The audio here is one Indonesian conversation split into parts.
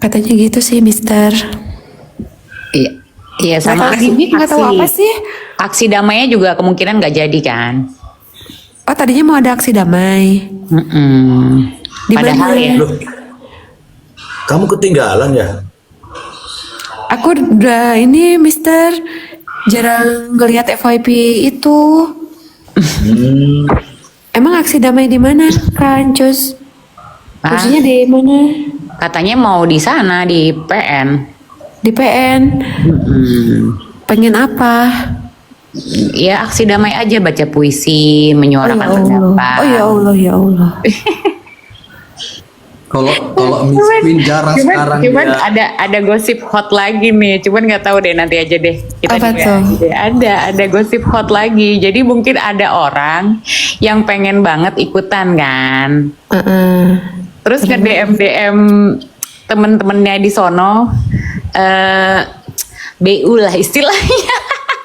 Katanya gitu sih, Mister. Iya, iya Nggak sama tahu gimmick, nggak tahu apa sih. aksi damainya juga kemungkinan nggak jadi kan. Oh, tadinya mau ada aksi damai. Mm-mm. Di Padahal mana? ya, Loh, kamu ketinggalan ya? Aku udah ini, Mister. Jarang ngelihat FYP itu. Hmm, Emang aksi damai di mana, Kancus? ah, Kursinya di mana? katanya mau di sana di PN. Di PN. Mm-mm. Pengen apa? Ya aksi damai aja, baca puisi, Oh ya menyuarakan Allah. pendapat. Oh ya Allah, ya Allah. Kalau Miss Queen jarang sekarang cuman dia. ada gosip hot lagi nih, cuman nggak tahu deh, nanti aja deh kita Apa juga tuh? ada gosip hot lagi. Jadi mungkin ada orang yang pengen banget ikutan kan, Heeh. terus nge DM temen-temennya di sono, BU lah istilahnya.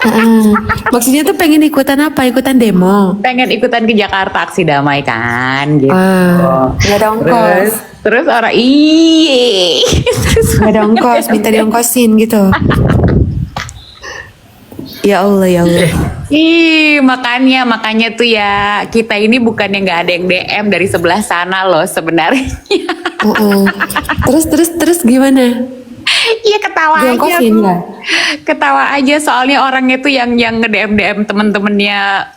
Heeh. Maksudnya tuh pengen ikutan apa? Ikutan demo. Pengen ikutan ke Jakarta aksi damai kan gitu. Nggak ada ongkos. Terus orang iye. Terus Nggak ada ongkos, minta diongkosin gitu. Ya Allah, ya Allah. makanya tuh ya, kita ini bukannya nggak ada yang DM dari sebelah sana loh sebenarnya. Heeh. Terus gimana? Iya ketawa aja Diongkosin tuh. nggak? Ketawa aja soalnya orangnya tuh yang nge-DM temen-temennya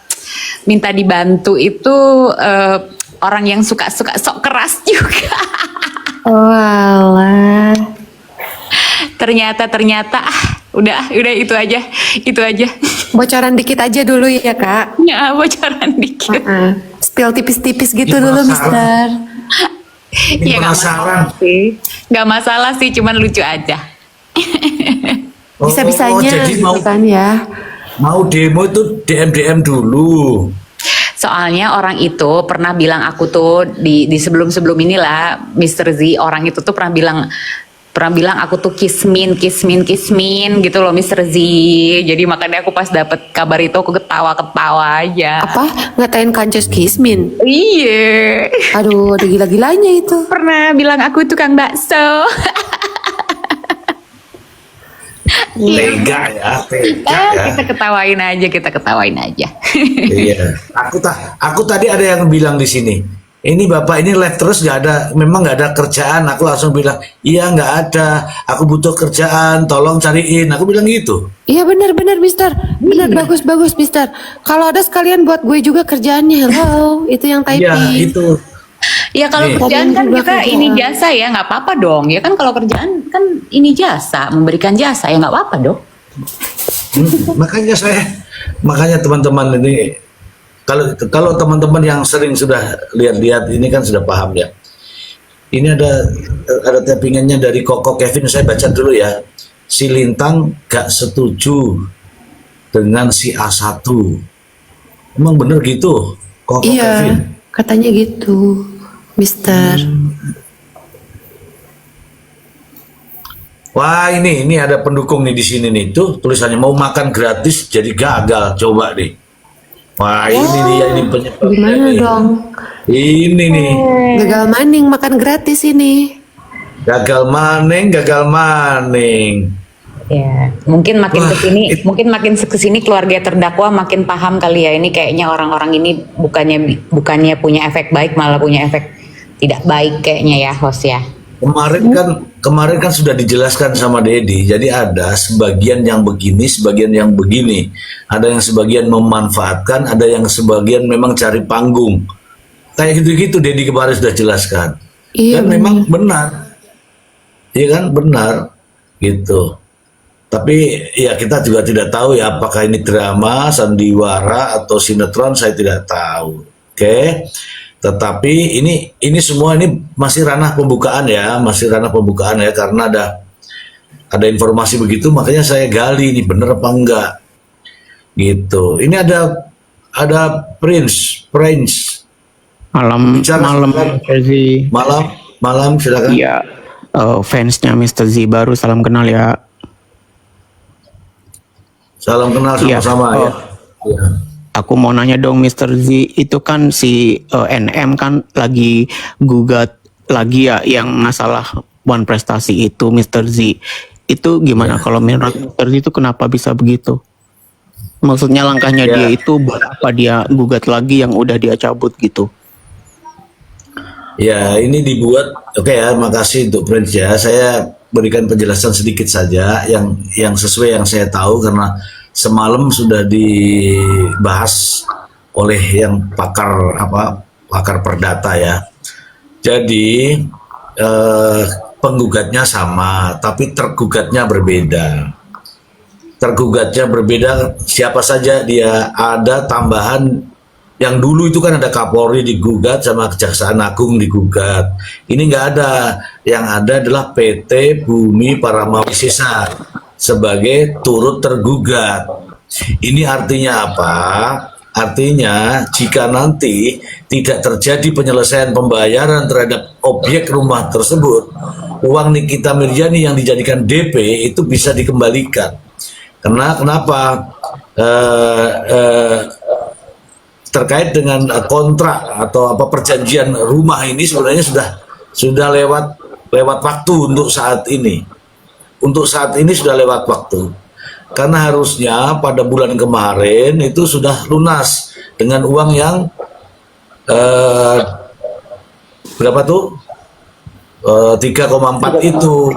minta dibantu itu orang yang suka sok keras juga. Oh alah. ternyata udah itu aja. Bocoran dikit aja dulu ya, Kak. Ya bocoran dikit. Heeh. Spill tipis-tipis gitu Ini dulu, penasaran. Mister. Ini Ya nggak penasaran. masalah sih, nggak masalah sih, cuman lucu aja. Bisa-bisanya jadi gitu kan ya. mau demo itu DM dulu. Soalnya orang itu pernah bilang aku tuh di sebelum inilah, Mr. Z, orang itu tuh pernah bilang aku tuh kismin gitu loh, Mr. Z. Jadi makanya aku pas dapet kabar itu aku ketawa aja. Apa? Ngatain Kancus Kismin? Iya. Aduh, ada gila-gilanya itu. Pernah bilang aku tukang bakso. Tega ya, tega ya. kita ketawain aja. Iya. Aku tadi ada yang bilang di sini. Ini bapak ini live terus nggak ada, memang nggak ada kerjaan. Aku langsung bilang, iya nggak ada. Aku butuh kerjaan, tolong cariin. Aku bilang gitu. Iya benar Mister. Benar bagus Mister. Kalau ada sekalian buat gue juga kerjaannya. Hello, itu yang Iya typing. itu. Ya kalau Nih. kerjaan kan Juga kita kerjaan. ini jasa ya, nggak apa-apa dong. Ya kan kalau kerjaan kan ini jasa, memberikan jasa ya nggak apa-apa dong. Makanya teman-teman ini, kalau teman-teman yang sering sudah lihat ini kan sudah paham ya. Ini ada tappingannya dari Koko Kevin, saya baca dulu ya. Si Lintang gak setuju dengan si A1. Emang bener gitu, Koko Kevin? Iya, katanya gitu, Mister. Wah ini ada pendukung nih di sini nih, tuh tulisannya mau makan gratis jadi gagal, coba deh. Wah ini dia, ini penyebabnya Gimana nih. dong? Ini nih, Gagal maning makan gratis ini. gagal maning. Ya, mungkin makin Wah, makin kesini keluarga terdakwa makin paham kali ya, ini kayaknya orang-orang ini bukannya punya efek baik, malah punya efek tidak baik kayaknya ya, host ya. Kemarin kan sudah dijelaskan sama Dedi. Jadi ada sebagian yang begini, sebagian yang begini. Ada yang sebagian memanfaatkan, ada yang sebagian memang cari panggung. Kayak gitu-gitu Dedi kemarin sudah jelaskan. Iya, Dan memang benar. Iya kan benar gitu. Tapi ya kita juga tidak tahu ya apakah ini drama, sandiwara atau sinetron, saya tidak tahu. Oke. Tetapi ini semua ini masih ranah pembukaan ya, karena ada informasi begitu, makanya saya gali ini bener apa enggak gitu. Ini ada Prince Malam Bicara, malam silakan. Mr. Z. malam silakan. Iya. Fansnya Mr. Z baru, salam kenal ya. Salam kenal Iya. sama-sama ya. Iya. Aku mau nanya dong Mr. Z, itu kan si NM kan lagi gugat lagi ya yang masalah One Prestasi itu, Mr. Z. Itu gimana kalau menurut Mr. Z itu kenapa bisa begitu? Maksudnya langkahnya Ya. dia itu buat apa dia gugat lagi yang udah dia cabut gitu? Ya, ini dibuat. Oke ya, makasih untuk Prince ya. Saya berikan penjelasan sedikit saja yang sesuai yang saya tahu karena semalam sudah dibahas oleh yang pakar perdata ya. Jadi penggugatnya sama, tapi tergugatnya berbeda. Tergugatnya berbeda siapa saja dia. Ada tambahan yang dulu itu kan ada Kapolri digugat sama Kejaksaan Agung digugat. Ini nggak ada. Yang ada adalah PT Bumi Paramawisesa sebagai turut tergugat. Ini artinya apa? Artinya jika nanti tidak terjadi penyelesaian pembayaran terhadap objek rumah tersebut, uang Nikita Mirzani yang dijadikan DP itu bisa dikembalikan. Kenapa? Terkait dengan kontrak atau perjanjian rumah ini sebenarnya sudah lewat waktu untuk saat ini. Untuk saat ini sudah lewat waktu. Karena harusnya pada bulan kemarin itu sudah lunas dengan uang yang berapa tuh? 3,4 itu.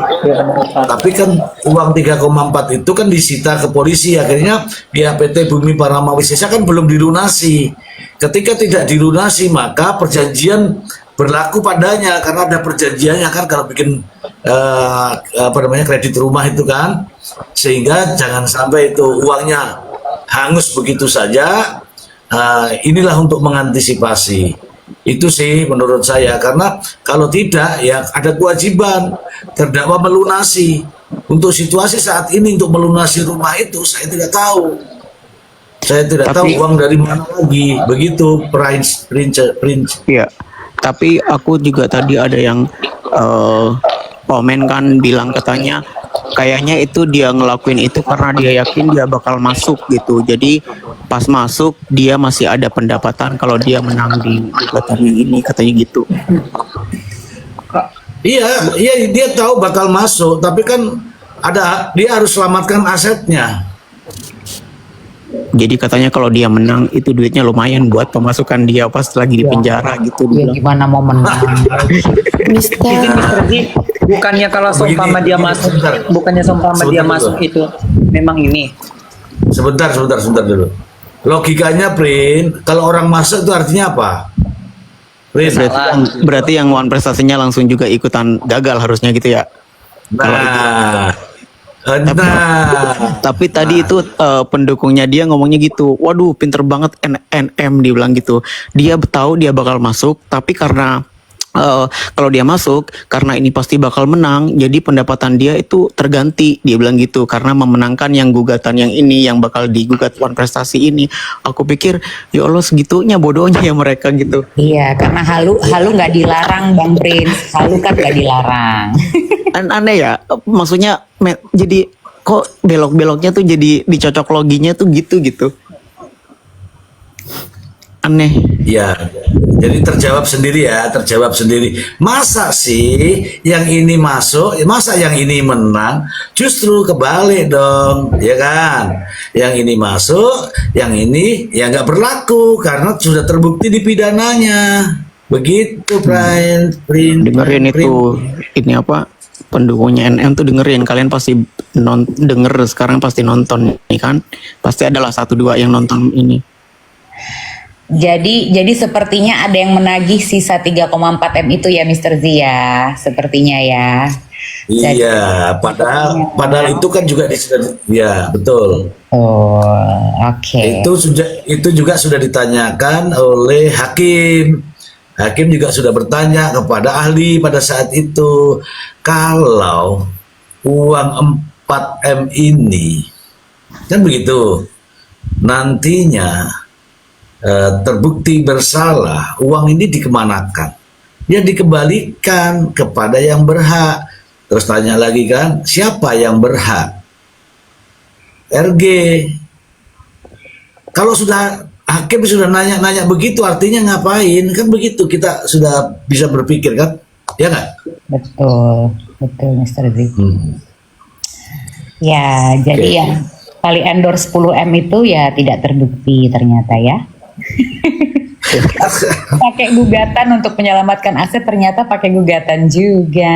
Tapi kan uang 3,4 itu kan disita ke polisi. Akhirnya pihak PT Bumi Paramawisesa kan belum dilunasi. Ketika tidak dilunasi maka perjanjian berlaku padanya karena ada perjanjiannya kan kalau bikin kredit rumah itu kan, sehingga jangan sampai itu uangnya hangus begitu saja. Inilah untuk mengantisipasi. Itu sih menurut saya, karena kalau tidak ya ada kewajiban terdakwa melunasi. Untuk situasi saat ini untuk melunasi rumah itu saya tidak tahu. Saya tidak tahu uang dari mana lagi. Begitu Prince. Iya. Tapi aku juga tadi ada yang komen kan bilang katanya kayaknya itu dia ngelakuin itu karena dia yakin dia bakal masuk gitu. Jadi pas masuk dia masih ada pendapatan kalau dia menang di gugatan yang ini, katanya gitu. Iya, dia tahu bakal masuk, tapi kan dia harus selamatkan asetnya. Jadi katanya kalau dia menang itu duitnya lumayan buat pemasukan dia pas lagi di penjara gitu. Ya Dibilang. gimana mau menang? Mister, Bukannya kalau seumpama dia masuk, bukannya seumpama dia masuk itu memang ini. Sebentar dulu. Logikanya, Prin, kalau orang masuk itu artinya apa? Prin, Berarti yang One Prestasinya langsung juga ikutan gagal harusnya gitu ya. Tapi tadi itu pendukungnya dia ngomongnya gitu, waduh pinter banget NM, dia bilang gitu. Dia tahu dia bakal masuk, tapi karena kalau dia masuk, karena ini pasti bakal menang, jadi pendapatan dia itu terganti, dia bilang gitu, karena memenangkan yang gugatan yang ini, yang bakal digugat One Prestasi ini. Aku pikir, ya Allah segitunya bodohnya ya mereka gitu. Iya, karena halu nggak dilarang, Bang Prince. Halu kan nggak dilarang. Aneh ya, maksudnya jadi kok belok-beloknya tuh jadi dicocok loginya tuh gitu. Aneh. ya, jadi terjawab sendiri. Masa sih yang ini masuk, masa yang ini menang? Justru kebalik dong, ya kan? Yang ini masuk, yang ini ya nggak berlaku karena sudah terbukti di pidananya. Begitu, Prin. Dengerin itu, ini apa? Pendukungnya NM tuh dengerin, kalian pasti denger sekarang pasti nonton nih kan, pasti adalah 1-2 yang nonton ini. Jadi sepertinya ada yang menagih sisa 3,4 M itu ya, Mr. Z ya, sepertinya ya. Iya, padahal itu kan juga ya betul. Oh, oke. Itu juga sudah ditanyakan oleh hakim. Hakim juga sudah bertanya kepada ahli pada saat itu, kalau uang 4M ini kan begitu nantinya terbukti bersalah, uang ini dikemanakan? Ya dikembalikan kepada yang berhak. Terus tanya lagi kan, siapa yang berhak? RG. Kalau sudah hakim sudah nanya begitu, artinya ngapain? Kan begitu kita sudah bisa berpikir kan? Ya nggak? Betul, betul Mr. Z. Ya, jadi Oke. yang kali endorse 10M itu ya tidak terbukti ternyata ya. Pakai gugatan untuk menyelamatkan aset, ternyata pakai gugatan juga.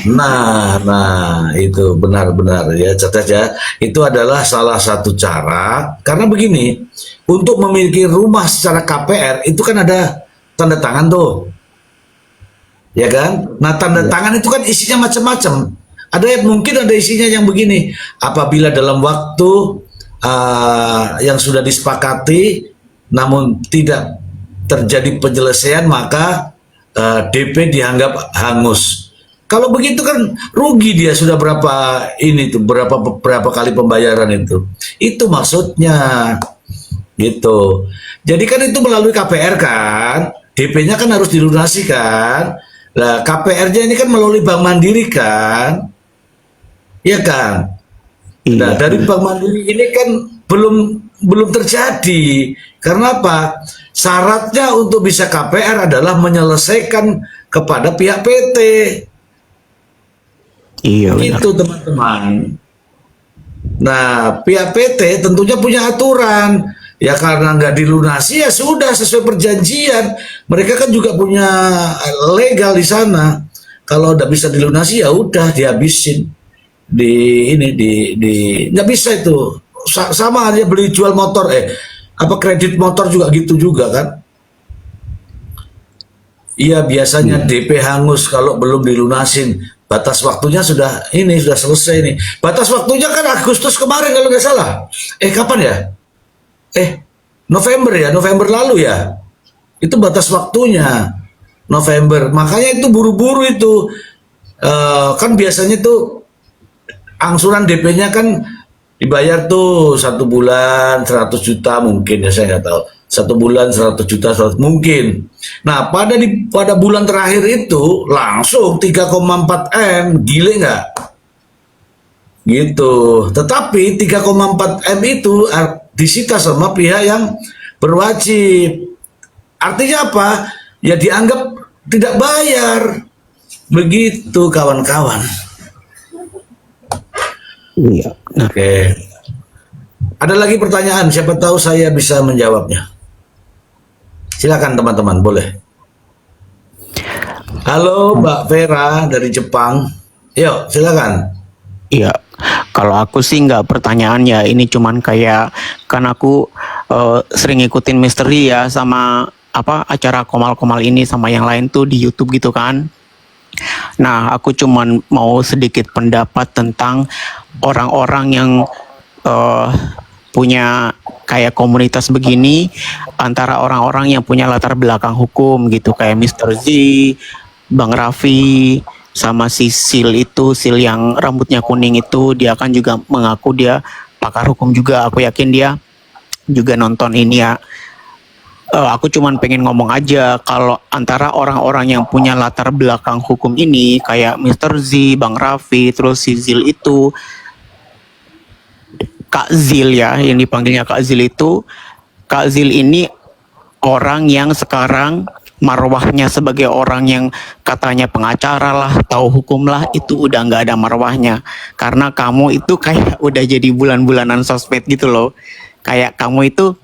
Nah, itu benar-benar ya, cerdas ya. Itu adalah salah satu cara. Karena begini, untuk memiliki rumah secara KPR itu kan ada tanda tangan tuh, ya kan? Nah, tanda tangan itu kan isinya macam-macam. Mungkin ada isinya yang begini. Apabila dalam waktu yang sudah disepakati, namun tidak terjadi penyelesaian, maka DP dianggap hangus. Kalau begitu kan rugi dia, sudah berapa kali pembayaran itu. Itu maksudnya gitu. Jadi kan itu melalui KPR kan, DP-nya kan harus dilunasi kan. Nah, KPR-nya ini kan melalui Bank Mandiri kan. Iya kan? Nah, Iya. dari Bank Mandiri ini kan belum terjadi. Karena apa? Syaratnya untuk bisa KPR adalah menyelesaikan kepada pihak PT. Iya benar. Gitu teman-teman. Nah, pihak PT tentunya punya aturan. Ya karena nggak dilunasi ya sudah sesuai perjanjian. Mereka kan juga punya legal di sana. Kalau udah bisa dilunasi ya udah dihabisin. Nggak bisa itu. Sama aja beli jual motor, kredit motor juga gitu juga kan. Iya, biasanya DP hangus kalau belum dilunasin. Batas waktunya sudah selesai nih. Batas waktunya kan Agustus kemarin kalau nggak salah. Kapan ya? November lalu ya. Itu batas waktunya. November. Makanya itu buru-buru itu. Kan biasanya tuh angsuran DP-nya kan dibayar tuh 1 bulan 100 juta mungkin ya, saya nggak tahu. 1 bulan 100 juta mungkin. Nah, pada bulan terakhir itu langsung 3,4 M, gile nggak? Gitu. Tetapi 3,4 M itu disita sama pihak yang berwajib. Artinya apa? Ya dianggap tidak bayar. Begitu kawan-kawan. Iya. Nah, Oke. Ada lagi pertanyaan? Siapa tahu saya bisa menjawabnya. Silakan teman-teman, boleh. Halo Mbak Vera dari Jepang. Yuk, silakan. iya. Kalau aku sih nggak pertanyaan ya, ini cuman kayak kan aku sering ngikutin misteri ya sama acara komal-komal ini sama yang lain tuh di YouTube gitu kan. Nah, aku cuman mau sedikit pendapat tentang orang-orang yang punya kayak komunitas begini, antara orang-orang yang punya latar belakang hukum gitu, kayak Mr. Z, Bang Raffi, sama si Sil yang rambutnya kuning itu, dia kan juga mengaku dia pakar hukum juga. Aku yakin dia juga nonton ini ya. Aku cuman pengen ngomong aja kalau antara orang-orang yang punya latar belakang hukum ini kayak Mr. Z, Bang Raffi, terus si Zil itu, Kak Zil ya, yang dipanggilnya Kak Zil itu, Kak Zil ini orang yang sekarang marwahnya sebagai orang yang katanya pengacara lah, tahu hukum lah, itu udah nggak ada marwahnya. Karena kamu itu kayak udah jadi bulan-bulanan sosmed gitu loh. Kayak kamu itu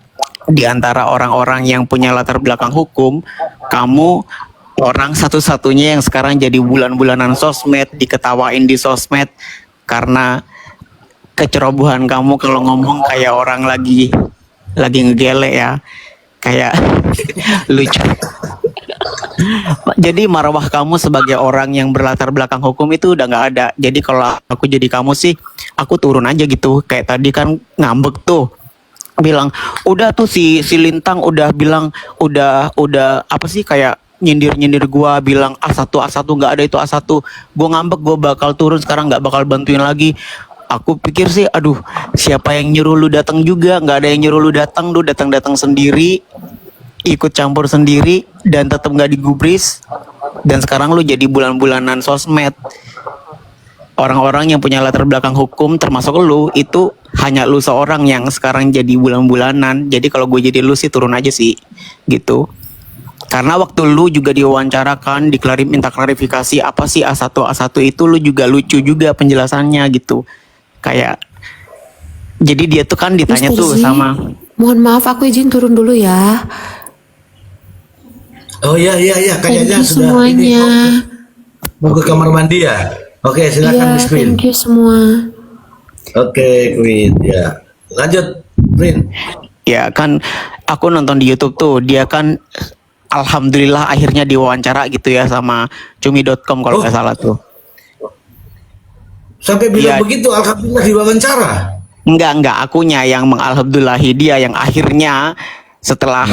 di antara orang-orang yang punya latar belakang hukum, kamu orang satu-satunya yang sekarang jadi bulan-bulanan sosmed, diketawain di sosmed karena kecerobohan kamu kalau ngomong kayak orang lagi ngegele ya, kayak lucu. Jadi marwah kamu sebagai orang yang berlatar belakang hukum itu udah nggak ada. Jadi kalau aku jadi kamu sih, aku turun aja gitu. Kayak tadi kan ngambek tuh, bilang udah tuh si Lintang udah bilang udah apa sih kayak nyindir gua, bilang A1 nggak ada itu A1. Gua ngambek, gua bakal turun sekarang, nggak bakal bantuin lagi. Aku pikir sih, aduh, siapa yang nyuruh lu datang juga? Nggak ada yang nyuruh lu datang sendiri, ikut campur sendiri, dan tetap nggak digubris. Dan sekarang lu jadi bulan-bulanan sosmed. Orang-orang yang punya latar belakang hukum, termasuk lu, itu hanya lu seorang yang sekarang jadi bulan-bulanan. Jadi kalau gue jadi lu sih turun aja sih, gitu. Karena waktu lu juga diwawancarakan, minta klarifikasi apa sih A1 itu, lu juga lucu juga penjelasannya gitu. Kayak jadi dia tuh kan ditanya Mr. tuh Z, sama, mohon maaf aku izin turun dulu ya. Oh iya kayaknya Thank you sudah semuanya. mau ke kamar mandi ya. Oke, silakan Iya, Miss Queen. thank you semua. Oke, Queen ya. Lanjut, Queen. ya kan aku nonton di YouTube tuh, dia kan alhamdulillah akhirnya diwawancara gitu ya sama cumi.com kalau nggak salah tuh. Sampai bilang Iya. begitu, alhamdulillah diwawancara. Enggak, akunya yang mengalhamdulillahi dia yang akhirnya setelah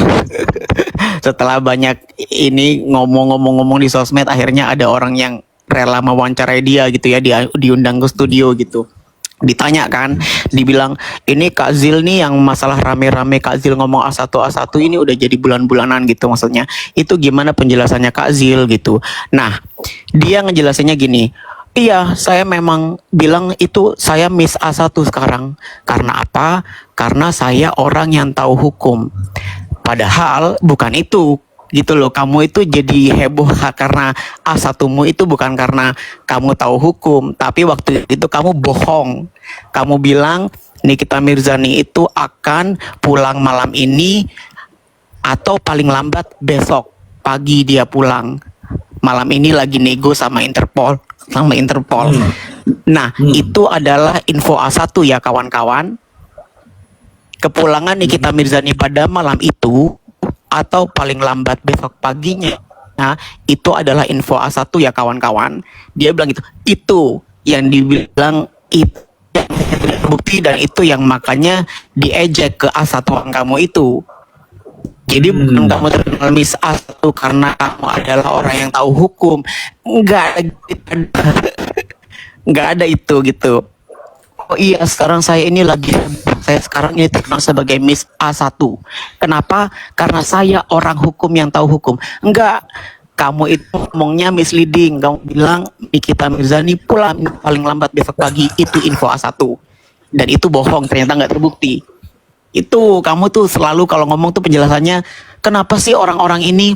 setelah banyak ini ngomong di sosmed, akhirnya ada orang yang rela mewawancarai dia gitu ya, dia diundang ke studio gitu. Ditanya kan, dibilang ini Kak Zil nih yang masalah rame-rame Kak Zil ngomong A1 ini udah jadi bulan-bulanan gitu, maksudnya itu gimana penjelasannya Kak Zil gitu. Nah, dia ngejelasinnya gini, iya, saya memang bilang itu saya miss A1 sekarang. Karena apa? Karena saya orang yang tahu hukum. Padahal bukan itu. Gitu loh, kamu itu jadi heboh karena A1-mu itu bukan karena kamu tahu hukum, tapi waktu itu kamu bohong. Kamu bilang Nikita Mirzani itu akan pulang malam ini atau paling lambat besok pagi dia pulang. Malam ini lagi nego sama Interpol. Nah, itu adalah info A1 ya kawan-kawan. Kepulangan Nikita Mirzani pada malam itu atau paling lambat besok paginya. Nah, itu adalah info A1 ya kawan-kawan. Dia bilang gitu. Itu yang dibilang itu yang terbukti dan itu yang makanya diejek ke A1 kamu itu. Jadi bukan kamu terkenal Miss A1 karena kamu adalah orang yang tahu hukum. Enggak ada itu gitu. Oh iya, sekarang saya ini sekarang ini terkenal sebagai Miss A1. Kenapa? Karena saya orang hukum yang tahu hukum. Enggak, kamu itu ngomongnya misleading. Kamu bilang Nikita Mirzani pulang paling lambat besok pagi, itu info A1. Dan itu bohong, ternyata nggak terbukti. Itu kamu tuh selalu kalau ngomong tuh penjelasannya, kenapa sih orang-orang ini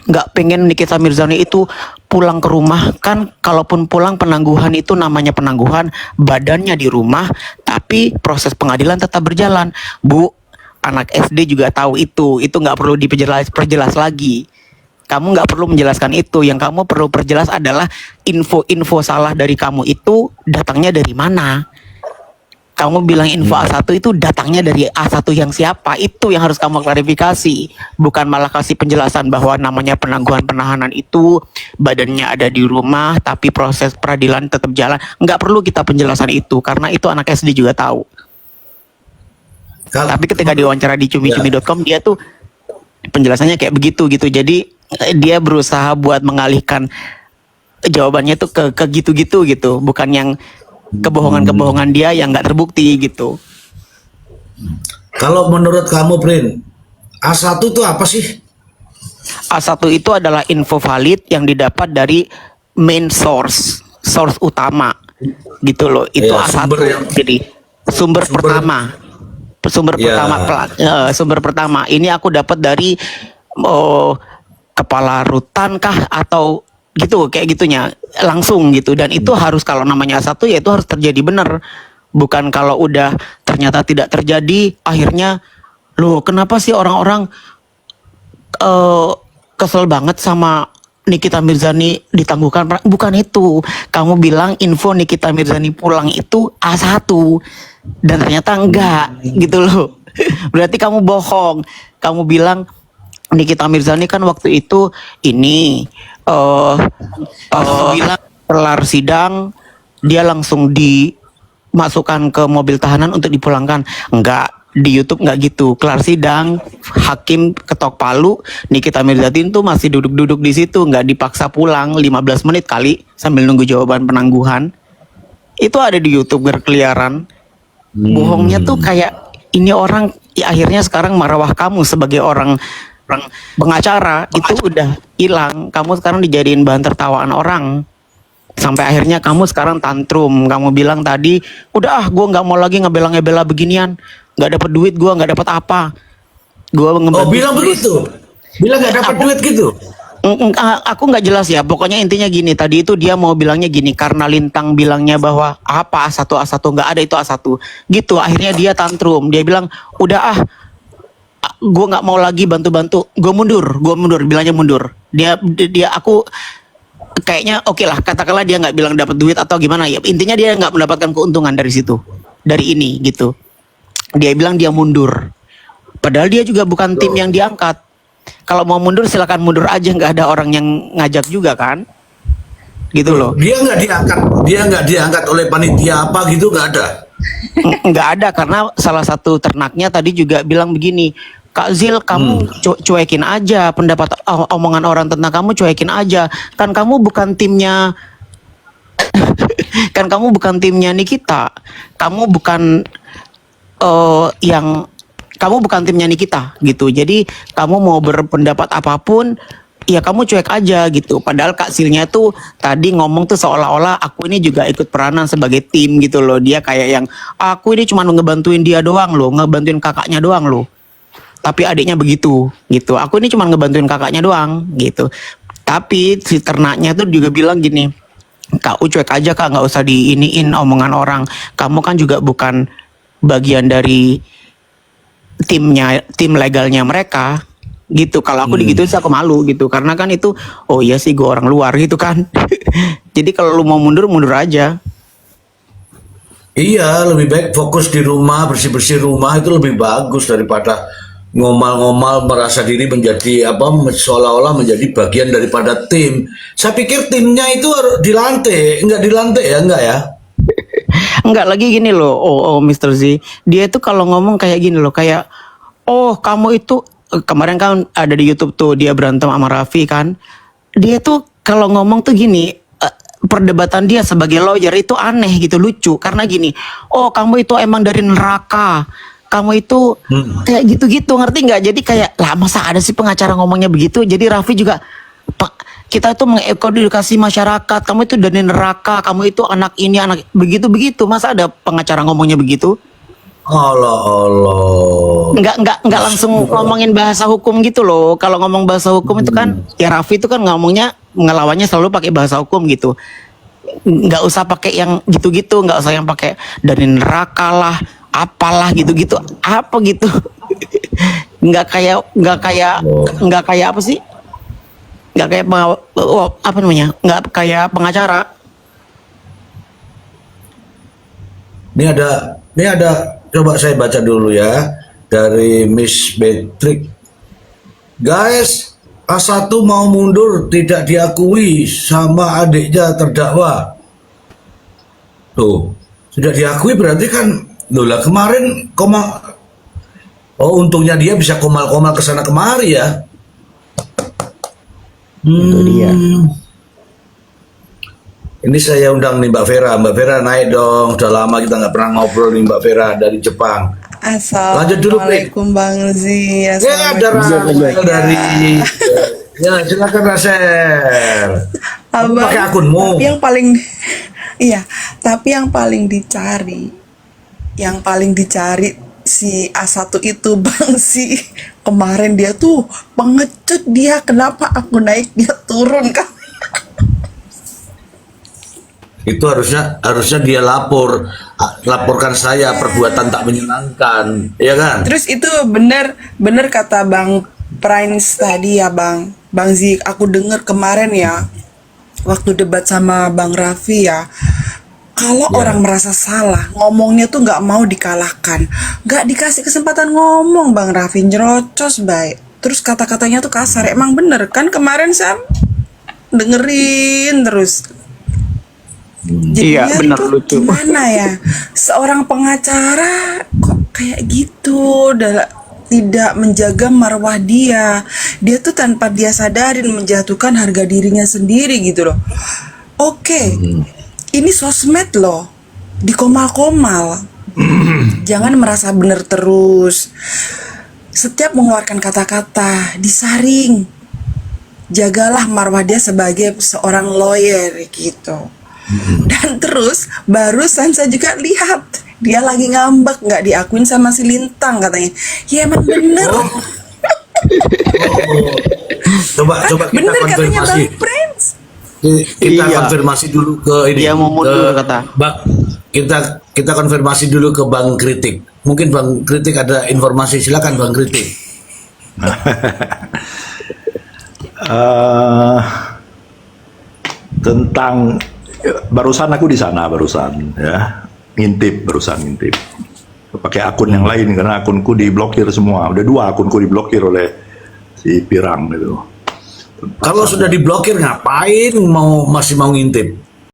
nggak pengen Nikita Mirzani itu pulang ke rumah? Kan kalaupun pulang, penangguhan itu namanya penangguhan, badannya di rumah, tapi proses pengadilan tetap berjalan. Bu, anak SD juga tahu itu nggak perlu diperjelas lagi. Kamu nggak perlu menjelaskan itu. Yang kamu perlu perjelas adalah info-info salah dari kamu itu datangnya dari mana. Kamu bilang info A1 itu datangnya dari A1 yang siapa, itu yang harus kamu klarifikasi. Bukan malah kasih penjelasan bahwa namanya penangguhan penahanan itu badannya ada di rumah tapi proses peradilan tetap jalan. Nggak perlu kita penjelasan itu karena itu anak SD juga tahu. Tapi ketika diwawancara di cumi.com dia tuh penjelasannya kayak begitu gitu. Jadi dia berusaha buat mengalihkan jawabannya tuh ke gitu-gitu gitu, bukan yang kebohongan-kebohongan dia yang nggak terbukti gitu. Kalau menurut kamu, Prin, A1 itu apa sih? A1 itu adalah info valid yang didapat dari main source utama gitu loh. Itu Ya, A1. Jadi sumber pertama ini aku dapat dari kepala rutan kah atau gitu, kayak gitunya langsung gitu. Dan itu harus, kalau namanya A1 ya itu harus terjadi benar. Bukan kalau udah ternyata tidak terjadi, akhirnya loh kenapa sih orang-orang kesel banget sama Nikita Mirzani ditangguhkan. Bukan itu. Kamu bilang info Nikita Mirzani pulang itu A1 dan ternyata enggak gitu loh. Berarti kamu bohong. Kamu bilang Nikita Mirzani kan waktu itu ini bilang kelar sidang dia langsung dimasukkan ke mobil tahanan untuk dipulangkan. Enggak, di YouTube enggak gitu. Kelar sidang, hakim ketok palu, Nikita Mirzani tuh masih duduk-duduk di situ, enggak dipaksa pulang 15 menit kali sambil nunggu jawaban penangguhan. Itu ada di YouTube berkeliaran. Bohongnya tuh kayak ini orang ya, akhirnya sekarang marwah kamu sebagai orang pengacara itu udah hilang. Kamu sekarang dijadiin bahan tertawaan orang. Sampai akhirnya kamu sekarang tantrum. Kamu bilang tadi, udah gue nggak mau lagi ngebela-ngebela beginian. Nggak dapat duit, gue nggak dapat apa. Gue bilang begitu. Bilang nggak dapat duit gitu. Aku nggak jelas ya. Pokoknya intinya gini. Tadi itu dia mau bilangnya gini karena Lintang bilangnya bahwa apa A1 nggak ada itu A1 gitu. Akhirnya dia tantrum. Dia bilang udah gue nggak mau lagi bantu-bantu. Gue mundur. Bilangnya mundur. Dia aku kayaknya oke lah. Katakanlah dia nggak bilang dapat duit atau gimana ya. Intinya dia nggak mendapatkan keuntungan dari situ, dari ini gitu. Dia bilang dia mundur. Padahal dia juga bukan tim yang diangkat. Kalau mau mundur silakan mundur aja, nggak ada orang yang ngajak juga kan, gitu loh. Dia nggak diangkat oleh panitia apa gitu, nggak ada. Nggak ada karena salah satu ternaknya tadi juga bilang begini, Kak Zil kamu cuekin aja pendapat omongan orang tentang kamu, cuekin aja kan kamu bukan timnya kan kamu bukan timnya Nikita, kamu bukan kamu bukan timnya Nikita gitu. Jadi kamu mau berpendapat apapun ya kamu cuek aja gitu. Padahal Kak Silnya tuh tadi ngomong tuh seolah-olah aku ini juga ikut peranan sebagai tim gitu loh. Dia kayak yang aku ini cuma ngebantuin dia doang loh, ngebantuin kakaknya doang loh. Tapi adiknya begitu gitu. Aku ini cuma ngebantuin kakaknya doang gitu. Tapi si ternaknya tuh juga bilang gini, Kak cuek aja Kak, nggak usah diiniin omongan orang. Kamu kan juga bukan bagian dari tim legalnya mereka gitu. Kalau aku digituin sih aku malu gitu karena kan itu oh iya sih gue orang luar gitu kan. Jadi kalau lu mau mundur aja. Iya, lebih baik fokus di rumah, bersih-bersih rumah itu lebih bagus daripada ngomal-ngomal merasa diri menjadi seolah-olah menjadi bagian daripada tim. Saya pikir timnya itu harus dilantik, enggak dilantik ya, enggak ya? Enggak lagi gini loh, Mr. Z. Dia itu kalau ngomong kayak gini loh, kayak kamu itu kemarin kan ada di YouTube tuh dia berantem sama Raffi kan. Dia tuh kalau ngomong tuh gini, perdebatan dia sebagai lawyer itu aneh gitu, lucu karena gini, kamu itu emang dari neraka. Kamu itu kayak gitu-gitu, ngerti nggak? Jadi kayak lah masa ada sih pengacara ngomongnya begitu. Jadi Raffi juga kita itu mengedukasi masyarakat, kamu itu dari neraka, kamu itu anak ini, anak begitu-begitu. Masa ada pengacara ngomongnya begitu? Allah. Nggak langsung ngomongin bahasa hukum gitu loh. Kalau ngomong bahasa hukum itu kan, ya Raffi itu kan ngomongnya, ngelawannya selalu pakai bahasa hukum gitu. Nggak usah pakai yang gitu-gitu, nggak usah yang pakai dari neraka lah, apalah gitu-gitu, apa gitu. nggak kayak apa sih? Nggak kayak apa namanya, nggak kayak pengacara. Ini ada coba saya baca dulu ya dari Miss Beatrix. Guys, A1 mau mundur tidak diakui sama adiknya terdakwa. Tuh, sudah diakui berarti kan loh lah kemarin untungnya dia bisa komal-komal kesana kemari ya. Itu dia. Ini saya undang nih Mbak Vera. Mbak Vera naik dong. Udah lama kita nggak pernah ngobrol nih Mbak Vera dari Jepang. Assalamualaikum Bang Zi. Ya ada dari. Ya silakan share. Pakai akunmu. Tapi yang paling tapi yang paling dicari si A1 itu Bang Zi. Kemarin dia tuh pengecut dia, kenapa aku naik dia turun kan? Itu harusnya dia laporkan saya perbuatan tak menyenangkan, ya kan? Terus itu bener kata Bang Prince tadi ya Bang Zi, aku dengar kemarin ya waktu debat sama Bang Raffi ya. Kalau orang merasa salah, ngomongnya tuh nggak mau dikalahkan, nggak dikasih kesempatan ngomong. Bang Raffi nyerocos baik, terus kata-katanya tuh kasar. Emang bener kan kemarin Sam dengerin terus. Iya benar, lucu. Gimana ya, seorang pengacara kok kayak gitu, tidak menjaga marwah dia tuh tanpa dia sadarin menjatuhkan harga dirinya sendiri gitu loh. Oke. Ini sosmed loh, dikomal-komal. Jangan merasa benar terus. Setiap mengeluarkan kata-kata, disaring. Jagalah marwah dia sebagai seorang lawyer gitu. Dan terus barusan saya juga lihat dia lagi ngambek, nggak diakuin sama si Lintang katanya. Ya emang bener. Coba kita Bener katanya konfirmasi. Bang Prince. Kita Iya. konfirmasi dulu ke ini. Dia mau mundur, ke kata. Kita konfirmasi dulu ke Bang Kritik. Mungkin Bang Kritik ada informasi, silakan Bang Kritik. Tentang barusan aku di sana barusan ya barusan ngintip pakai akun yang lain karena akunku diblokir semua, udah 2 akunku diblokir oleh si Pirang gitu. Kalau sudah diblokir ngapain masih mau ngintip?